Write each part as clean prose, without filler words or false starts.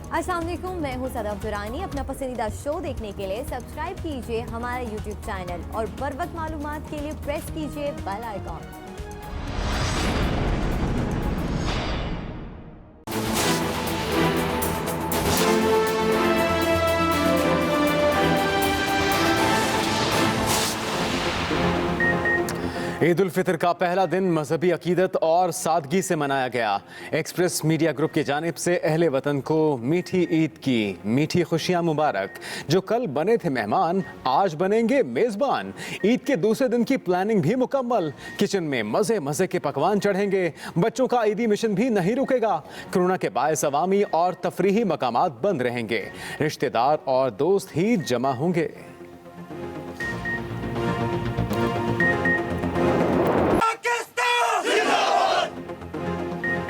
अस्सलाम वालेकुम, मैं हूँ सदफ दुरानी। अपना पसंदीदा शो देखने के लिए सब्सक्राइब कीजिए हमारा यूट्यूब चैनल और बर वक्त मालूमात के लिए प्रेस कीजिए बेल आइकॉन। ईद उल फितर का पहला दिन मजहबी अकीदत और सादगी से मनाया गया। एक्सप्रेस मीडिया ग्रुप की जानिब से अहले वतन को मीठी ईद की मीठी खुशियां मुबारक। जो कल बने थे मेहमान आज बनेंगे मेज़बान। ईद के दूसरे दिन की प्लानिंग भी मुकम्मल। किचन में मज़े मज़े के पकवान चढ़ेंगे। बच्चों का ईदी मिशन भी नहीं रुकेगा। कोरोना के बायस अवामी और तफरीही मकामात बंद रहेंगे। रिश्तेदार और दोस्त ही जमा होंगे।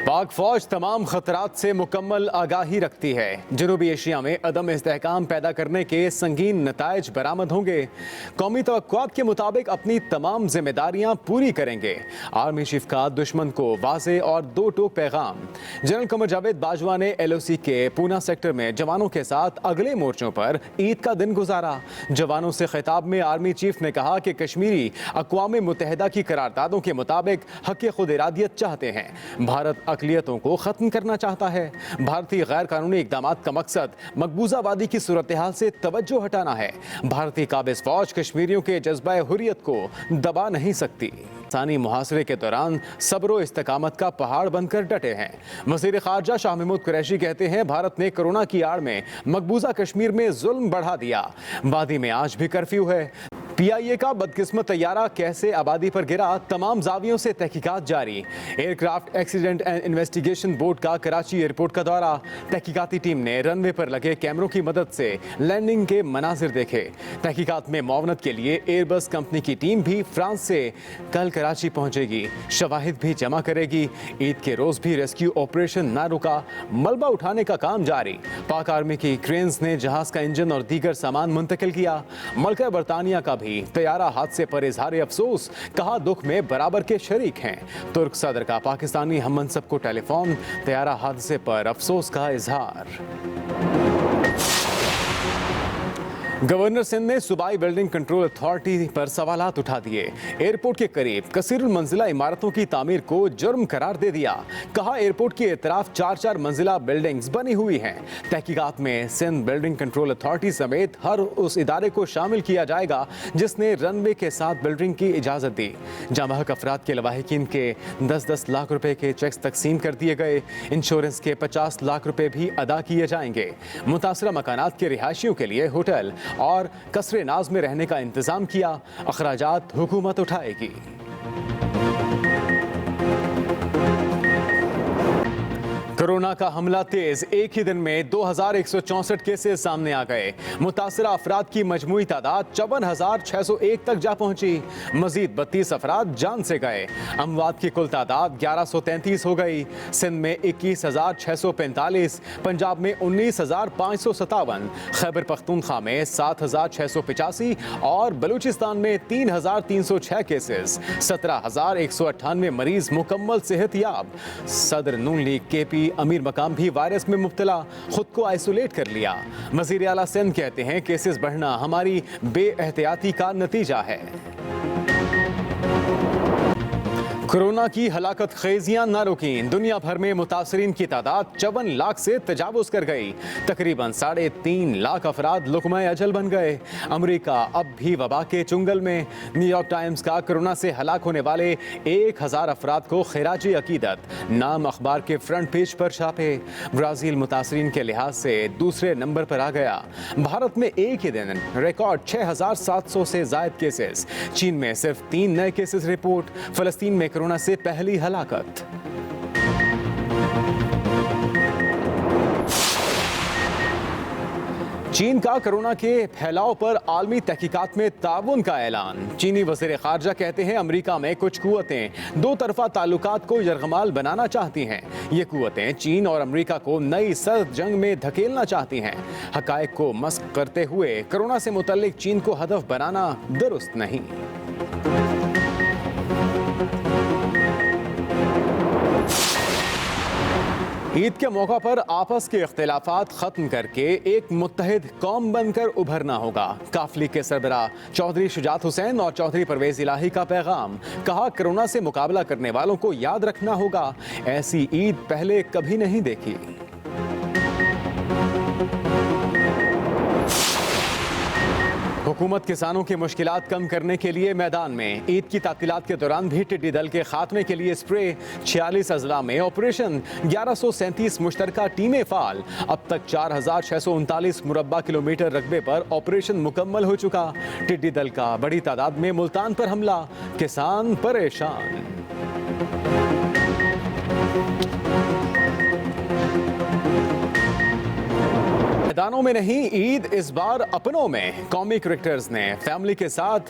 पाक फौज तमाम खतरात से मुकम्मल आगाही रखती है। जनूबी एशिया में अदम इस्तेहकाम पैदा करने के संगीन नताइज बरामद होंगे। कौमी तवक्कुआत के मुताबिक अपनी तमाम जिम्मेदारियां पूरी करेंगे। आर्मी चीफ का दुश्मन को वाज़े और दो टोक पैगाम। जनरल कमर जावेद बाजवा ने LOC के पूना सेक्टर में जवानों के साथ अगले मोर्चों पर ईद का दिन गुजारा। जवानों से खिताब में आर्मी चीफ ने कहा कि कश्मीरी अक़वाम मुत्तहिदा की करारदादों के मुताबिक हक़ खुद इरादियत चाहते हैं। भारत अक़लियतों को ख़त्म करना चाहता है। भारतीय गैर कानूनी इक़दामात का मकसद मकबूजावादी की सूरत हाल से तवज्जो हटाना है। भारतीय काबिज़ फ़ौज कश्मीरियों के जज्बा हुर्रियत को दबा नहीं सकती। सानी मुहासरे के दौरान सब्र इस्तकामत का पहाड़ बनकर डटे हैं। वज़ीर ख़ारजा शाह महमूद कुरैशी कहते हैं भारत ने कोरोना की आड़ में मकबूजा कश्मीर में जुल्म बढ़ा दिया। वादी में आज भी कर्फ्यू है। PIA का बदकिस्मत तैयारा कैसे आबादी पर गिरा, तमाम जावियों से तहकीकात जारी। Aircraft accident and investigation board का कराची एयरपोर्ट का दौरा। तहकीकाती टीम ने रनवे पर लगे कैमरों की मदद से लैंडिंग के मनाजिर देखे। तहकीकात में मुआवनत के लिए एयरबस कंपनी की टीम भी फ्रांस से कल कराची पहुंचेगी। शवाहिद भी जमा करेगी। ईद के रोज भी रेस्क्यू ऑपरेशन ना रुका। मलबा उठाने का काम जारी। पाक आर्मी की क्रेन्स ने जहाज का इंजन और दीगर सामान मुंतकिल किया। मुल्क बरतानिया का तैयारा हादसे पर इजहार अफसोस, कहा दुख में बराबर के शरीक हैं। तुर्क सदर का पाकिस्तानी हम मनसब को टेलीफोन, तैयारा हादसे पर अफसोस का इजहार। गवर्नर सिंध ने सूबाई बिल्डिंग कंट्रोल अथॉरिटी पर सवालात उठा दिए। एयरपोर्ट के करीब कसीरुल मंजिला इमारतों की तामीर को जुर्म करार दे दिया। कहा एयरपोर्ट की एतराफ 4-4 मंजिला बिल्डिंग्स बनी हुई हैं। तहकीकात में सिंध बिल्डिंग कंट्रोल अथॉरिटी समेत हर उस इदारे को शामिल किया जाएगा जिसने रनवे के साथ बिल्डिंग की इजाज़त दी। जामहक अफराद के लवाहिकीन के 10-10 लाख रुपए के चेक्स तकसीम कर दिए गए। इंश्योरेंस के 50 लाख रुपए भी अदा किए जाएंगे। मुतासरा मकानात के रिहायशियों के लिए होटल और कसरे नाज में रहने का इंतजाम किया। अखराजात हुकूमत उठाएगी। कोरोना का हमला तेज, एक ही दिन में 2164 केसेस सामने आ गए। मुतासरा अफराद की मजमूई तादाद 54,601 तक जा पहुंची। मजीद 32 अफराद जान से गए। अमवात की कुल तादाद 1133 हो गई। सिंध में 21,645, पंजाब में 19,557, खैबर पख्तूनख्वा में 7,685 और बलूचिस्तान में 3,306 केसेस। 17,198 मरीज मुकम्मल सेहतयाब। सदर नून लीग KP अमीर मकाम भी वायरस में मुब्तला, खुद को आइसोलेट कर लिया। वज़ीर आला सिंध कहते हैं केसेस बढ़ना हमारी बेएहतियाती का नतीजा है। कोरोना की हलाकत खेजियां न रुकीं। दुनिया भर में मुतासरीन की तादाद 54 लाख से तजावुज कर गई। तकरीबन 3.5 लाख अफराद लुक़मा-ए अजल बन गए। अमरीका अब भी वबा के चुंगल में। न्यूयॉर्क टाइम्स का कोरोना से हलाक होने वाले 1000 अफराद को खिराजी अकीदत, नाम अखबार के फ्रंट पेज पर छापे। ब्राज़ील मुतासरीन के लिहाज से दूसरे नंबर पर आ गया। भारत में एक ही दिन रिकॉर्ड 6700 से जायद केसेस। चीन में सिर्फ 3 नए केसेस रिपोर्ट। फलस्तीन में कोरोना से पहली हलाकत। चीन का कोरोना के फैलाव पर आलमी तहकीकात में ताउन का ऐलान। चीनी वज़ीर ख़ारजा कहते हैं अमरीका में कुछ कुव्वतें दो तरफा ताल्लुकात को यरगमाल बनाना चाहती हैं। ये कुव्वतें चीन और अमरीका को नई सर्द जंग में धकेलना चाहती हैं। हक़ाइक़ को मस्क करते हुए कोरोना से मुतल्लिक चीन को हदफ बनाना दुरुस्त नहीं। ईद के मौका पर आपस के इख्तिलाफात खत्म करके एक मुत्तहिद कौम बनकर उभरना होगा। काफिले के सरबराह चौधरी शुजात हुसैन और चौधरी परवेज इलाही का पैगाम। कहा, कोरोना से मुकाबला करने वालों को याद रखना होगा, ऐसी ईद पहले कभी नहीं देखी। हुकूमत किसानों की मुश्किलात कम करने के लिए मैदान में। ईद की तातीलात के दौरान भी टिड्डी दल के खात्मे के लिए स्प्रे। 46 अजला में ऑपरेशन। 1137 मुश्तरका टीमें फाल। अब तक 4639 मुरब्बा किलोमीटर रकबे पर ऑपरेशन मुकम्मल हो चुका। टिड्डी दल का बड़ी तादाद में मुल्तान पर हमला। किसान परेशान। मैदानों में नहीं, ईद इस बार अपनों में। कौमी क्रिकेटर्स ने फैमिली के साथ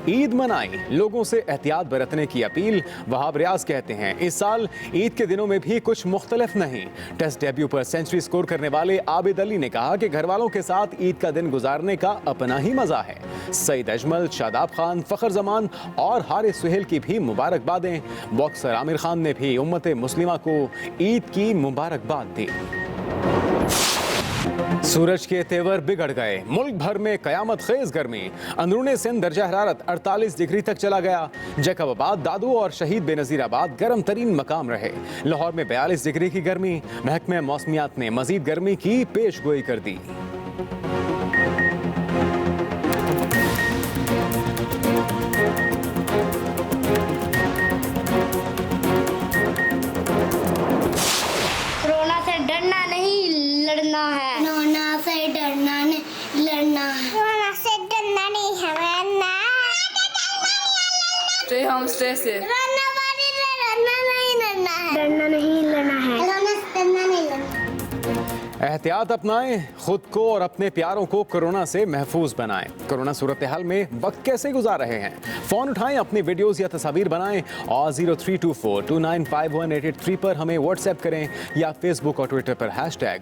ईद मनाई। लोगों से एहतियात बरतने की अपील। वहाब रियाज कहते हैं, इस साल ईद के दिनों में भी कुछ मुख्तलिफ नहीं। टेस्ट डेब्यू पर सेंचुरी स्कोर करने वाले आबिद अली ने कहा कि घर वालों के साथ ईद का दिन गुजारने का अपना ही मजा है। सईद अजमल, शादाब खान, फखर जमान और हारिस सुहेल की भी मुबारकबादें। बॉक्सर आमिर खान ने भी उम्मत मुस्लिमा को ईद की मुबारकबाद दी। सूरज के तेवर बिगड़ गए। मुल्क भर में कयामत खेज गर्मी। अंदरूनी सिंध दर्जा हरारत 48 डिग्री तक चला गया। जैकबाबाद, दादू और शहीद बेनजीराबाद गर्म तरीन मकाम रहे। लाहौर में 42 डिग्री की गर्मी। महकमे मौसमियात ने मजीद गर्मी की पेशगोई कर दी। कोरोना से डरना नहीं, लड़ना है। कोरोना से डरना नहीं, लड़ना है। कोरोना से डरना नहीं है, लड़ना। Stay home, stay safe. डरना नहीं, लड़ना है। डरना नहीं, लड़ना है। कोरोना से डरना नहीं, लड़ना। एहतियात अपनाएं, खुद को और अपने प्यारों को कोरोना से महफूज बनाएं। कोरोना सूरत हाल में वक्त कैसे गुजार रहे हैं? फोन उठाएं, अपनी वीडियोस या तस्वीर बनाएं और 0324295183 पर हमें व्हाट्सएप करें या फेसबुक और ट्विटर पर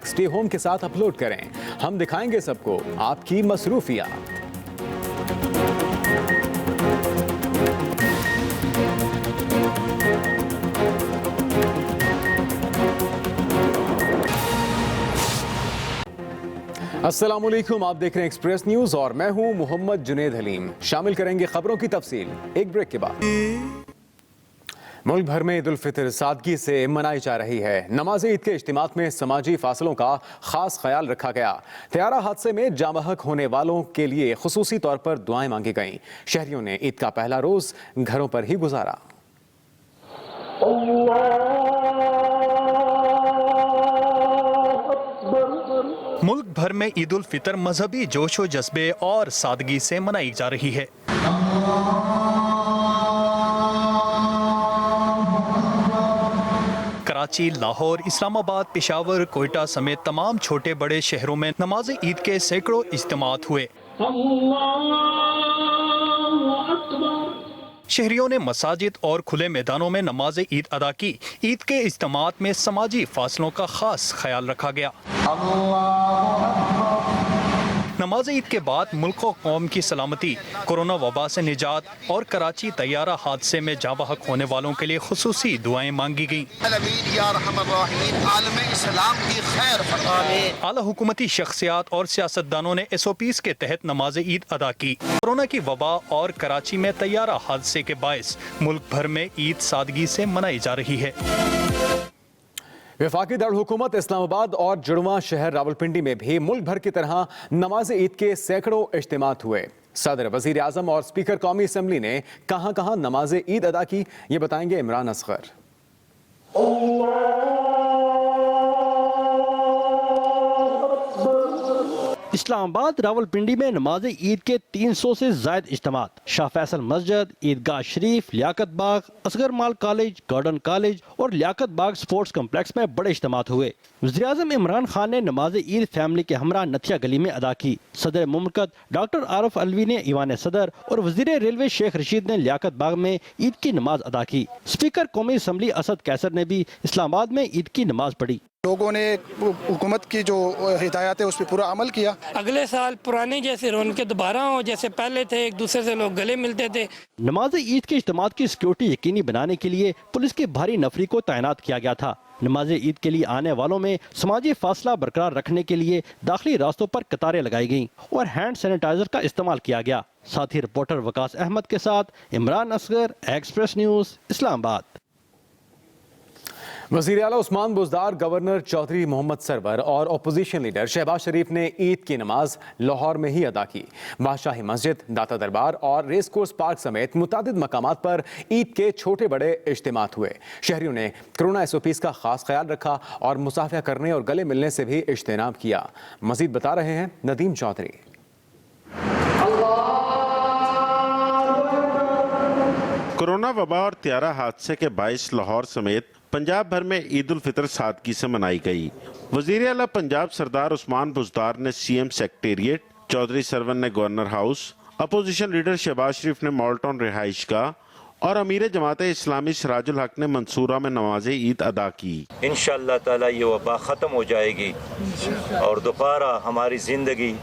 #स्टे होम के साथ अपलोड करें। हम दिखाएंगे सबको आपकी मसरूफियात। अस्सलामुअलैकुम, आप देख रहे हैं एक्सप्रेस न्यूज और मैं हूं मोहम्मद जुनेद हलीम। शामिल करेंगे खबरों की तफसील एक ब्रेक के बाद। मुल्क भर में ईद उल फितर सादगी से मनाई जा रही है। नमाज ईद के इज्तिमात में समाजी फासलों का खास ख्याल रखा गया। तैयारा हादसे में जाँ बहक होने वालों के लिए खुसूसी तौर पर दुआएं मांगी गईं। शहरियों ने ईद का पहला रोज घरों पर ही गुजारा। मुल्क भर में ईद उल फितर मजहबी जोश व जज्बे और सादगी से मनाई जा रही है। कराची, लाहौर, इस्लामाबाद, पेशावर, कोयटा समेत तमाम छोटे बड़े शहरों में नमाज ईद के सैकड़ों इज्तिमात हुए। शहरियों ने मसाजिद और खुले मैदानों में नमाज ईद अदा की। ईद के इज्तिमात में समाजी फासलों का खास ख्याल रखा गया। नमाज ईद के बाद मुल्क और कौम की सलामती, कोरोना वबा से निजात और कराची तैयारा हादसे में जाँ बहक होने वालों के लिए खुसूसी दुआएं मांगी गईं। आला हुकूमती शख्सियात और सियासतदानों ने SOPs के तहत नमाज ईद अदा की। कोरोना की वबा और कराची में तैयारा हादसे के बायस मुल्क भर में ईद सादगी से मनाई जा रही है। वफाकी दारुल हुकूमत इस्लामाबाद और जुड़वा शहर रावलपिंडी में भी मुल्क भर की तरह नमाज ईद के सैकड़ों इज्तिमात हुए। सदर, वजीर आजम और स्पीकर कौमी असम्बली ने कहां कहां नमाज ईद अदा की, ये बताएंगे इमरान असगर। इस्लामाबाद रावलपिंडी में नमाज ईद के 300 से जायद इज्तिमात। शाह फैसल मस्जिद, ईदगाह शरीफ, लियाकत बाग, असगर माल कॉलेज, गार्डन कॉलेज और लियाकत बाग स्पोर्ट्स कम्प्लेक्स में बड़े इज्तिमात हुए। वज़ीर आज़म इमरान खान ने नमाज ईद फैमिली के हमरा नथिया गली में अदा की। सदर मुमलकत डॉक्टर आरिफ अलवी ने ईवान सदर और वज़ीर रेलवे शेख रशीद ने लियाकत बाग में ईद की नमाज अदा की। स्पीकर कौमी असम्बली असद कैसर ने भी इस्लामाबाद में ईद की नमाज पढ़ी। लोगों ने हुकूमत की जो हिदायत है उस पर पूरा अमल किया। अगले साल पुराने जैसे रौनकें दोबारा हो, जैसे पहले थे, एक दूसरे से लोग गले मिलते थे। नमाज ईद के इज्तिमात की सिक्योरिटी यकीनी बनाने के लिए पुलिस की भारी नफरी को तैनात किया गया था। नमाज ईद के लिए आने वालों में समाजी फासला बरकरार रखने के लिए दाखिली रास्तों पर कतारें लगाई गईं और हैंड सैनिटाइजर का इस्तेमाल किया गया। साथ ही रिपोर्टर वकास अहमद के साथ इमरान असगर, एक्सप्रेस न्यूज़, इस्लामाबाद। वज़ीर आला उस्मान बुज़दार, गवर्नर चौधरी मोहम्मद सरवर और अपोजिशन लीडर शहबाज शरीफ ने ईद की नमाज लाहौर में ही अदा की। बादशाही मस्जिद, दाता दरबार और रेस कोर्स पार्क समेत मुतादिद मकामात पर ईद के छोटे बड़े इज्तिमात हुए। शहरियों ने कोरोना SOPs का खास ख्याल रखा और मुसाफिया करने और गले मिलने से भी इज्तिनाब किया। मजीद बता रहे हैं नदीम चौधरी। कोरोना वबा और त्यारा हादसे के बाइस लाहौर समेत पंजाब भर में ईद उल फितर सादगी से मनाई गई। वज़ीर आला पंजाब सरदार उस्मान बुज़दार ने CM सेक्रेटेरिएट, चौधरी सरवन ने governor house, opposition leader Shahbaz Sharif ने मॉल्टन रिहाइश का और अमीर जमात इस्लामी सिराजुल हक ने मंसूरा में नमाज ईद अदा की। इंशाअल्लाह ताला ये वबा ख़त्म हो जाएगी और दोबारा हमारी ज़िंदगी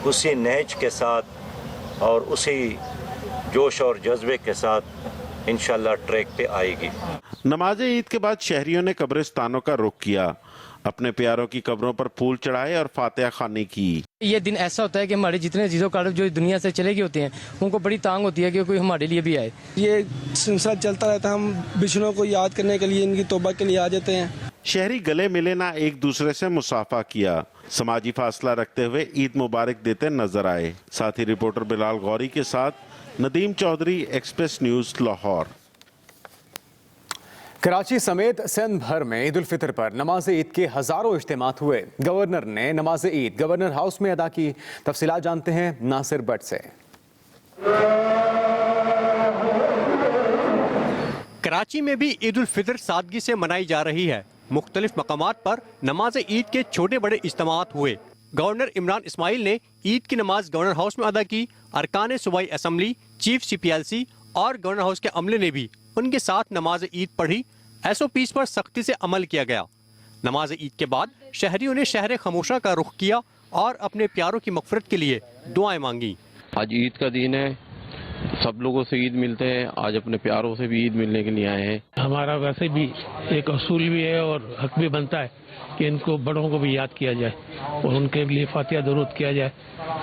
उसी नहज के साथ और उसी जोश और जज्बे के साथ इंशाअल्लाह ट्रैक पे आएगी। नमाज ईद के बाद शहरियों ने कब्रिस्तानों का रुख किया, अपने प्यारों की कब्रों पर फूल चढ़ाए और फातिहा खानी की। ये दिन ऐसा होता है कि हमारे जितने चीज़ों का जो दुनिया से चले गए होते हैं उनको बड़ी तांग होती है कि कोई हमारे लिए भी आए। ये सिलसिला चलता रहता है, हम बिछड़ों को याद करने के लिए, इनकी तौबा के लिए आ जाते हैं। शहरी गले मिले ना एक दूसरे से मुसाफा किया, समाजी फासला रखते हुए ईद मुबारक देते नजर आए। साथ ही रिपोर्टर बिलाल गौरी के साथ नदीम चौधरी, एक्सप्रेस न्यूज़, लाहौर। कराची समेत सिंध भर में ईद उल फितर पर नमाज ईद के हजारों इज्तिमात हुए। गवर्नर ने नमाज ईद गवर्नर हाउस में अदा की। तफसीलात जानते हैं नासिर भट्ट से। कराची में भी ईद उल फितर सादगी से मनाई जा रही है। मुख्तलिफ मकामात पर नमाज ईद के छोटे बड़े इज्तिमात हुए। गवर्नर इमरान इस्माइल ने ईद की नमाज गवर्नर हाउस में अदा की। अरकान सूबाई असम्बली, चीफ CPLC और गवर्नर हाउस के अमले ने भी उनके साथ नमाज ईद पढ़ी। SOPs पर सख्ती से अमल किया गया। नमाज ईद के बाद शहरियों ने शहर खमोशा का रुख किया और अपने प्यारों की मग़फ़िरत के लिए दुआएं मांगी। आज ईद का दिन है, सब लोगों से ईद मिलते हैं। आज अपने प्यारों से भी ईद मिलने के लिए आए हैं। हमारा वैसे भी एक असूल भी है और हक भी बनता है कि इनको बड़ों को भी याद किया जाए और उनके लिए फातिहा दरूद किया जाए,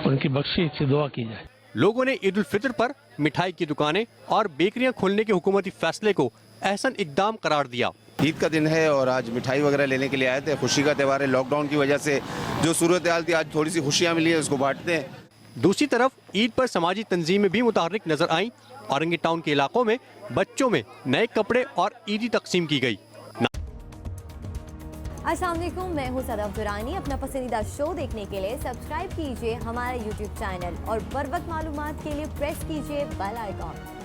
उनकी बख्शिश से दुआ की जाए। लोगों ने ईद उल फितर पर मिठाई की दुकानें और बेकरियां खोलने के हुकूमती फैसले को अहसन इकदाम करार दिया। ईद का दिन है और आज मिठाई वगैरह लेने के लिए आए थे। खुशी का त्यौहार है। लॉकडाउन की वजह से जो सूरत हाल थी, आज थोड़ी सी खुशियाँ मिली है, उसको बांटते हैं। दूसरी तरफ ईद पर समाजी तंजीमें भी मुतहर्रिक नजर आईं। औरंगी टाउन के इलाकों में बच्चों में नए कपड़े और ईदी तकसीम की गई। अस्सलाम वालेकुम, मैं हूं सदफ दुरानी। अपना पसंदीदा शो देखने के लिए सब्सक्राइब कीजिए हमारा YouTube चैनल और बर वक्त मालूमात के लिए प्रेस कीजिए बेल आइकॉन।